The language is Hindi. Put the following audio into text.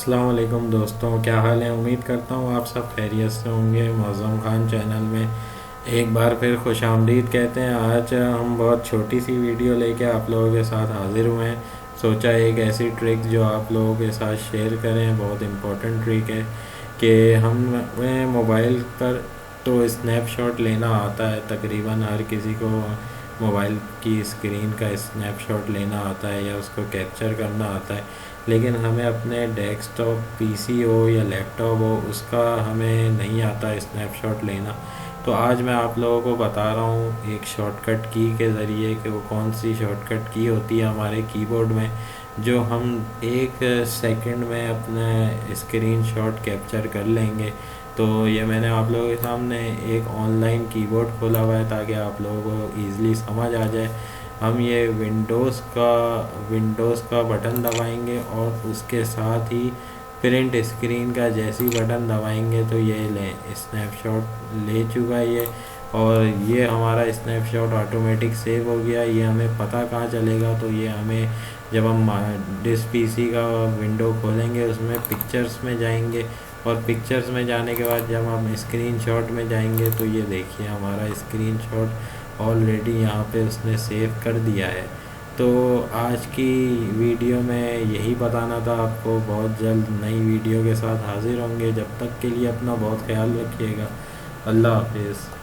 अस्सलाम वालेकुम दोस्तों, क्या हाल है। उम्मीद करता हूँ आप सब खैरियत से होंगे। मौज़म खान चैनल में एक बार फिर खुश आमदीद कहते हैं। आज हम बहुत छोटी सी वीडियो लेके आप लोगों के साथ हाज़िर हुए हैं। सोचा एक ऐसी ट्रिक जो आप लोगों के साथ शेयर करें। बहुत इम्पोर्टेंट ट्रिक है कि हमें मोबाइल पर तो स्नैपशॉट लेना आता है। तकरीबन हर किसी को मोबाइल की स्क्रीन का स्नैपशॉट लेना आता है या उसको कैप्चर करना आता है, लेकिन हमें अपने डेस्कटॉप पीसी हो या लैपटॉप हो उसका हमें नहीं आता स्नैपशॉट लेना। तो आज मैं आप लोगों को बता रहा हूँ एक शॉर्टकट की के ज़रिए कि वो कौन सी शॉर्टकट की होती है हमारे कीबोर्ड में, जो हम एक सेकंड में अपने स्क्रीन शॉट कैप्चर कर लेंगे। तो ये मैंने आप लोगों के सामने एक ऑनलाइन कीबोर्ड खोला हुआ है ताकि आप लोगों को ईज़िली समझ आ जाए। हम ये विंडोज़ का बटन दबाएंगे और उसके साथ ही प्रिंट स्क्रीन का जैसे ही बटन दबाएंगे तो ये लें स्नैपशॉट ले चुका है ये। और ये हमारा स्नैपशॉट ऑटोमेटिक सेव हो गया। ये हमें पता कहाँ चलेगा, तो ये हमें जब हम डिस पीसी का विंडो खोलेंगे उसमें पिक्चर्स में जाएंगे, और पिक्चर्स में जाने के बाद जब हम स्क्रीन शॉट में जाएंगे तो ये देखिए हमारा स्क्रीन शॉट ऑलरेडी यहाँ पे उसने सेव कर दिया है। तो आज की वीडियो में यही बताना था आपको। बहुत जल्द नई वीडियो के साथ हाजिर होंगे। जब तक के लिए अपना बहुत ख्याल रखिएगा। अल्लाह हाफिज़।